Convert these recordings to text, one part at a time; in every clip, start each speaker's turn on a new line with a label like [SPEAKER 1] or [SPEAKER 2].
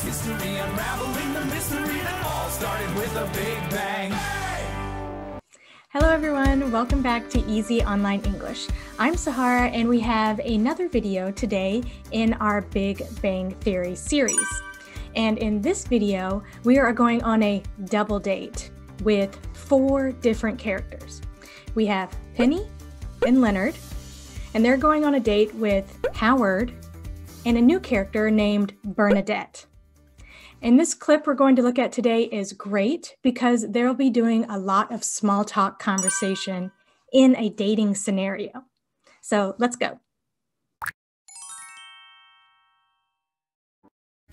[SPEAKER 1] is history, unraveling the mystery that all started with a big bang.
[SPEAKER 2] Hello everyone, welcome back to Easy Online English. I'm Sahara and we have another video today in our Big Bang Theory series. And in this video, we are going on a double date with 4 different characters. We have Penny and Leonard, and they're going on a date with Howard and a new character named Bernadette. And this clip we're going to look at today is great because they'll be doing a lot of small talk conversation in a dating scenario. So let's go.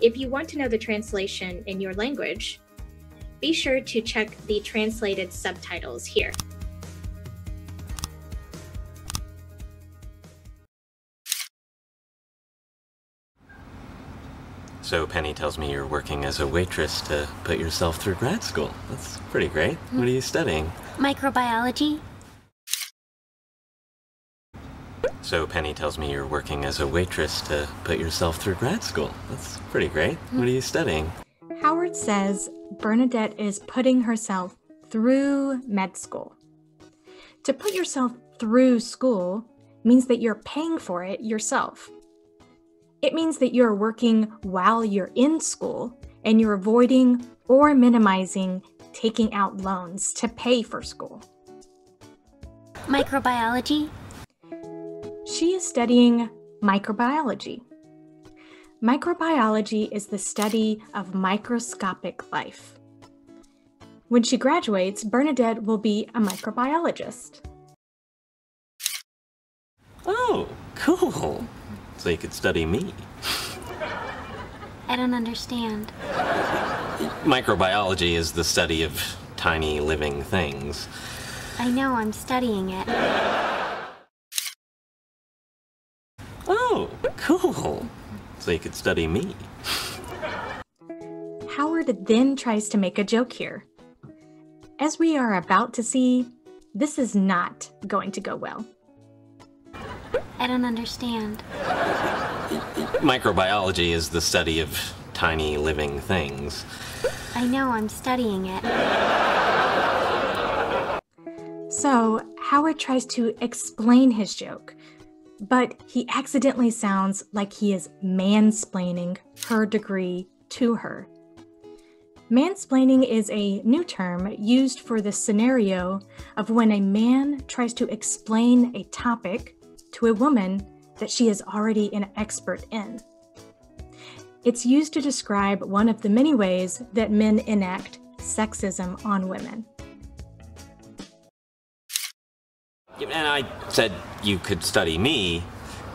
[SPEAKER 3] If you want to know the translation in your language, be sure to check the translated subtitles here.
[SPEAKER 4] So Penny tells me you're working as a waitress to put yourself through grad school. That's pretty great. What are you studying?
[SPEAKER 5] Microbiology.
[SPEAKER 4] So Penny tells me you're working as a waitress to put yourself through grad school. That's pretty great. What are you studying?
[SPEAKER 2] Howard says Bernadette is putting herself through med school. To put yourself through school means that you're paying for it yourself. It means that you're working while you're in school and you're avoiding or minimizing taking out loans to pay for school.
[SPEAKER 5] Microbiology.
[SPEAKER 2] She is studying microbiology. Microbiology is the study of microscopic life. When she graduates, Bernadette will be a microbiologist.
[SPEAKER 4] Oh, cool. So you could study me.
[SPEAKER 5] I don't understand.
[SPEAKER 4] Microbiology is the study of tiny living things.
[SPEAKER 5] I know, I'm studying it.
[SPEAKER 4] Oh, cool. So you could study me.
[SPEAKER 2] Howard then tries to make a joke here. As we are about to see, this is not going to go well.
[SPEAKER 5] I don't understand.
[SPEAKER 4] Microbiology is the study of tiny living things.
[SPEAKER 5] I know, I'm studying it.
[SPEAKER 2] So Howard tries to explain his joke, but he accidentally sounds like he is mansplaining her degree to her. Mansplaining is a new term used for the scenario of when a man tries to explain a topic to a woman that she is already an expert in. It's used to describe one of the many ways that men enact sexism on women.
[SPEAKER 4] And I said you could study me,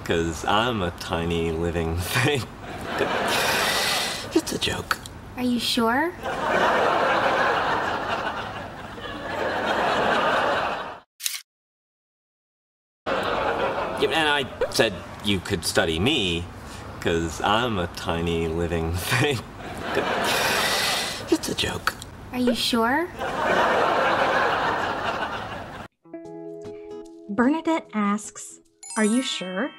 [SPEAKER 4] because I'm a tiny living thing. It's a joke.
[SPEAKER 5] Are you sure?
[SPEAKER 4] And I said you could study me, because I'm a tiny living thing. It's a joke.
[SPEAKER 5] Are you sure?
[SPEAKER 2] Bernadette asks, "Are you sure?"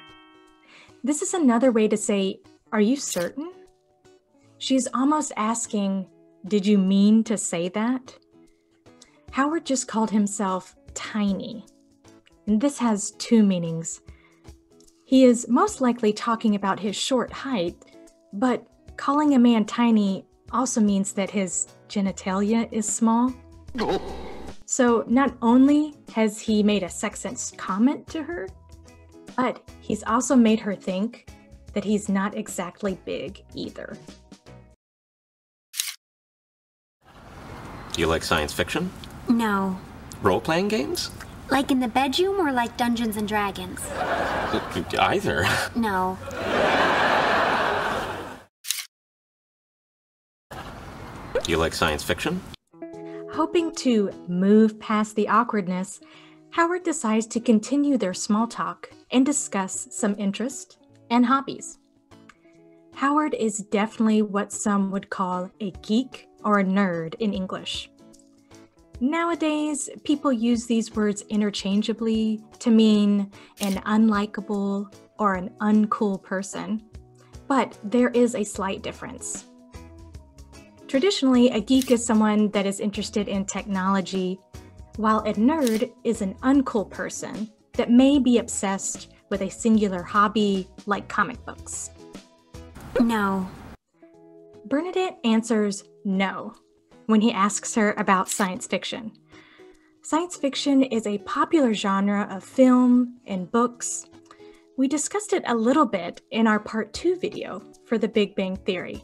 [SPEAKER 2] This is another way to say, "Are you certain?" She's almost asking, "Did you mean to say that?" Howard just called himself tiny, and this has 2 meanings. He is most likely talking about his short height, but calling a man tiny also means that his genitalia is small. So not only has he made a sexist comment to her, but he's also made her think that he's not exactly big either.
[SPEAKER 4] Do you like science fiction?
[SPEAKER 5] No.
[SPEAKER 4] Role-playing games?
[SPEAKER 5] Like in the bedroom or like Dungeons and Dragons?
[SPEAKER 4] Either.
[SPEAKER 5] No.
[SPEAKER 4] Do you like science fiction?
[SPEAKER 2] Hoping to move past the awkwardness, Howard decides to continue their small talk and discuss some interest and hobbies. Howard is definitely what some would call a geek or a nerd in English. Nowadays, people use these words interchangeably to mean an unlikable or an uncool person, but there is a slight difference. Traditionally, a geek is someone that is interested in technology, while a nerd is an uncool person that may be obsessed with a singular hobby like comic books.
[SPEAKER 5] No.
[SPEAKER 2] Bernadette answers no when he asks her about science fiction. Science fiction is a popular genre of film and books. We discussed it a little bit in our Part 2 video for The Big Bang Theory.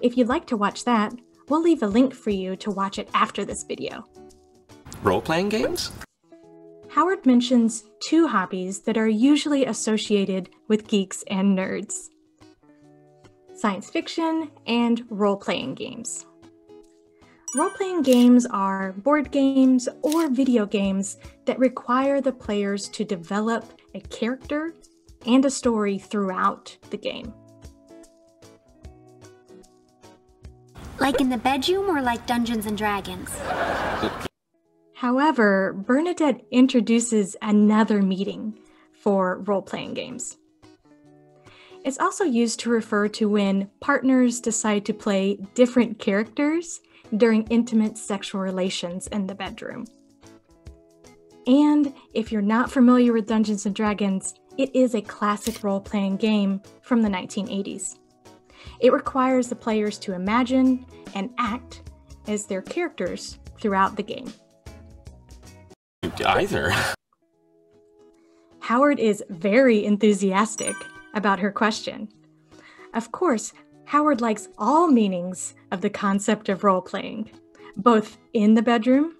[SPEAKER 2] If you'd like to watch that, we'll leave a link for you to watch it after this video.
[SPEAKER 4] Role-playing games?
[SPEAKER 2] Howard mentions two hobbies that are usually associated with geeks and nerds: science fiction and role-playing games. Role-playing games are board games or video games that require the players to develop a character and a story throughout the game.
[SPEAKER 5] Like in the bedroom or like Dungeons and Dragons?
[SPEAKER 2] However, Bernadette introduces another meaning for role-playing games. It's also used to refer to when partners decide to play different characters during intimate sexual relations in the bedroom. And if you're not familiar with Dungeons & Dragons, it is a classic role-playing game from the 1980s. It requires the players to imagine and act as their characters throughout the game.
[SPEAKER 4] Either.
[SPEAKER 2] Howard is very enthusiastic about her question. Of course, Howard likes all meanings of the concept of role-playing, both in the bedroom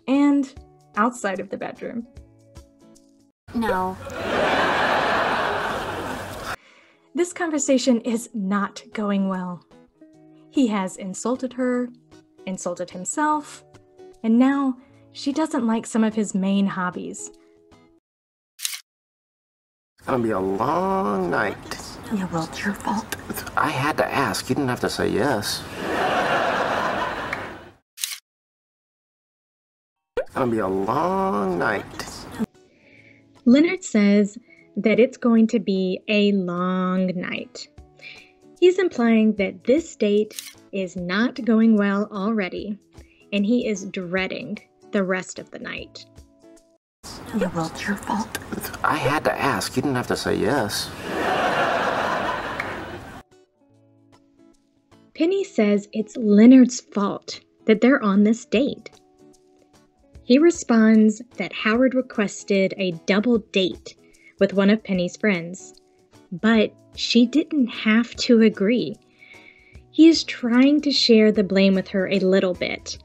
[SPEAKER 2] and outside of the bedroom.
[SPEAKER 5] No.
[SPEAKER 2] This conversation is not going well. He has insulted her, insulted himself, and now she doesn't like some of his main hobbies.
[SPEAKER 6] It's gonna be a long night.
[SPEAKER 5] Yeah, well, it's your fault.
[SPEAKER 6] I had to ask. You didn't have to say yes. It's gonna be a long night.
[SPEAKER 2] Leonard says that it's going to be a long night. He's implying that this date is not going well already, and he is dreading the rest of the night.
[SPEAKER 5] Yeah, well, it's your fault.
[SPEAKER 6] I had to ask. You didn't have to say yes.
[SPEAKER 2] Penny says it's Leonard's fault that they're on this date. He responds that Howard requested a double date with one of Penny's friends, but she didn't have to agree. He is trying to share the blame with her a little bit.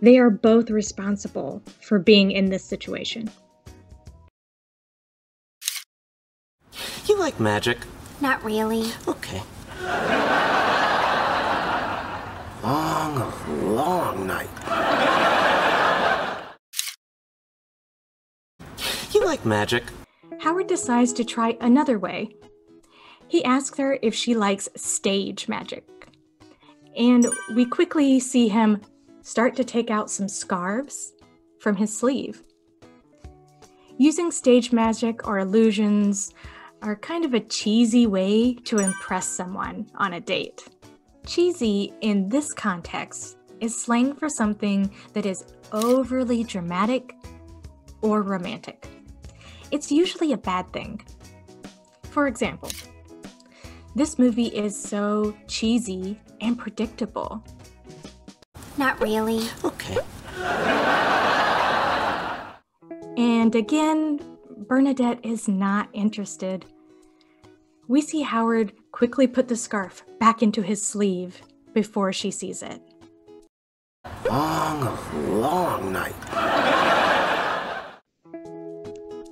[SPEAKER 2] They are both responsible for being in this situation.
[SPEAKER 4] You like magic?
[SPEAKER 5] Not really.
[SPEAKER 4] Okay.
[SPEAKER 6] Long night.
[SPEAKER 4] You like magic?
[SPEAKER 2] Howard decides to try another way. He asks her if she likes stage magic. And we quickly see him start to take out some scarves from his sleeve. Using stage magic or illusions are kind of a cheesy way to impress someone on a date. Cheesy in this context is slang for something that is overly dramatic or romantic. It's usually a bad thing. For example, this movie is so cheesy and predictable.
[SPEAKER 5] Not really.
[SPEAKER 4] Okay.
[SPEAKER 2] And again, Bernadette is not interested. We see Howard quickly put the scarf back into his sleeve before she sees it.
[SPEAKER 6] Long night.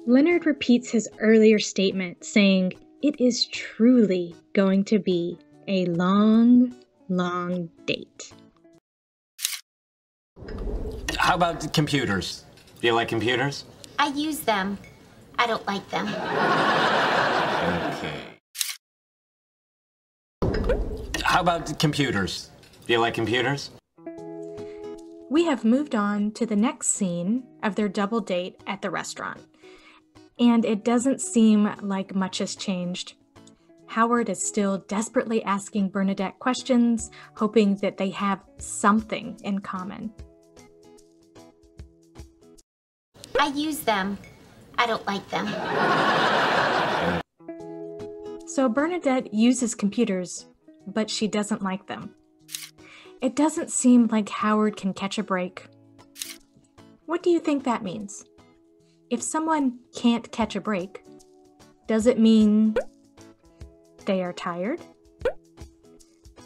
[SPEAKER 2] Leonard repeats his earlier statement, saying it is truly going to be a long date.
[SPEAKER 4] How about computers? Do you like computers?
[SPEAKER 5] I use them. I don't like them.
[SPEAKER 4] Okay. How about computers? Do you like computers?
[SPEAKER 2] We have moved on to the next scene of their double date at the restaurant. And it doesn't seem like much has changed. Howard is still desperately asking Bernadette questions, hoping that they have something in common.
[SPEAKER 5] I use them. I don't like them.
[SPEAKER 2] So Bernadette uses computers, but she doesn't like them. It doesn't seem like Howard can catch a break. What do you think that means? If someone can't catch a break, does it mean they are tired,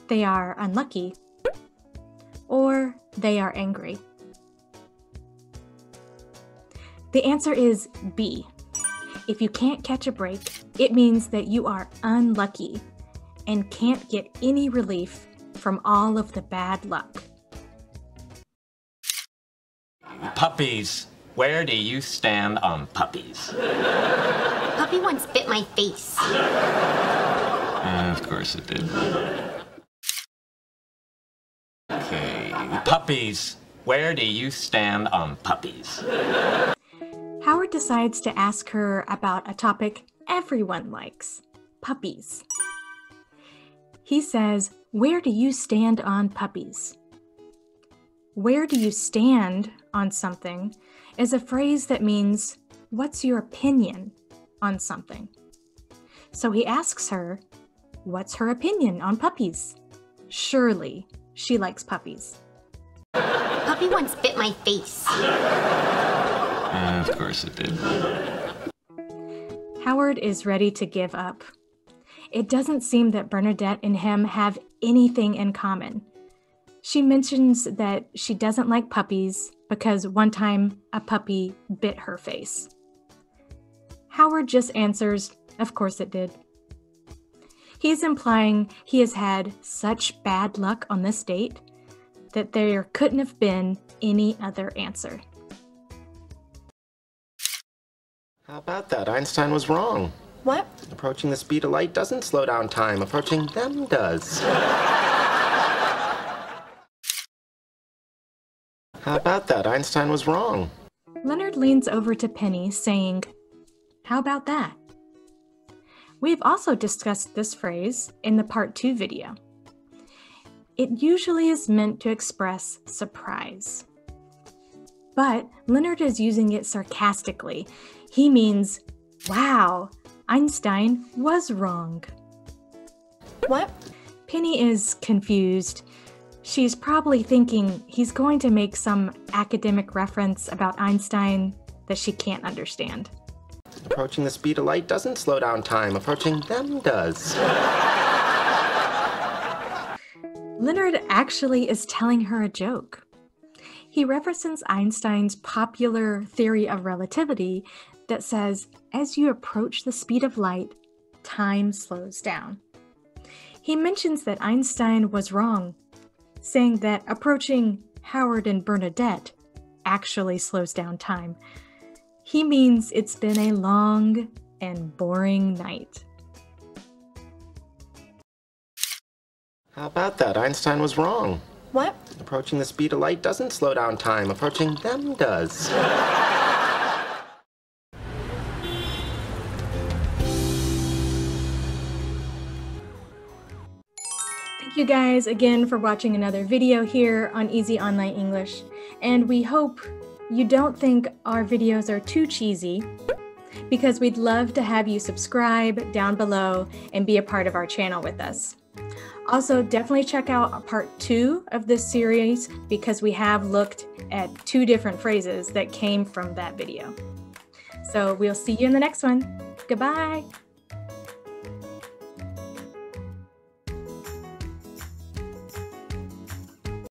[SPEAKER 2] they are unlucky, or they are angry? The answer is B. If you can't catch a break, it means that you are unlucky and can't get any relief from all of the bad luck.
[SPEAKER 4] Puppies. Where do you stand on puppies?
[SPEAKER 5] Puppy once bit my face.
[SPEAKER 4] Of course it did. Okay. Puppies. Where do you stand on puppies?
[SPEAKER 2] Howard decides to ask her about a topic everyone likes, puppies. He says, "Where do you stand on puppies?" Where do you stand on something is a phrase that means, what's your opinion on something? So he asks her, what's her opinion on puppies? Surely she likes puppies.
[SPEAKER 5] Puppy once bit my face.
[SPEAKER 4] Of course it did.
[SPEAKER 2] Howard is ready to give up. It doesn't seem that Bernadette and him have anything in common. She mentions that she doesn't like puppies because one time a puppy bit her face. Howard just answers, of course it did. He's implying he has had such bad luck on this date that there couldn't have been any other answer.
[SPEAKER 6] How about that? Einstein was wrong.
[SPEAKER 5] What?
[SPEAKER 6] Approaching the speed of light doesn't slow down time. Approaching them does. How about that? Einstein was wrong.
[SPEAKER 2] Leonard leans over to Penny, saying, "How about that?" We've also discussed this phrase in the Part 2 video. It usually is meant to express surprise. But Leonard is using it sarcastically. He means, wow, Einstein was wrong.
[SPEAKER 5] What?
[SPEAKER 2] Penny is confused. She's probably thinking he's going to make some academic reference about Einstein that she can't understand.
[SPEAKER 6] Approaching the speed of light doesn't slow down time. Approaching them does.
[SPEAKER 2] Leonard actually is telling her a joke. He references Einstein's popular theory of relativity that says, as you approach the speed of light, time slows down. He mentions that Einstein was wrong, saying that approaching Howard and Bernadette actually slows down time. He means it's been a long and boring night.
[SPEAKER 6] How about that? Einstein was wrong.
[SPEAKER 5] What?
[SPEAKER 6] Approaching the speed of light doesn't slow down time. Approaching them does.
[SPEAKER 2] Thank you guys again for watching another video here on Easy Online English. And we hope you don't think our videos are too cheesy, because we'd love to have you subscribe down below and be a part of our channel with us. Also, definitely check out part 2 of this series because we have looked at 2 different phrases that came from that video. So we'll see you in the next one. Goodbye.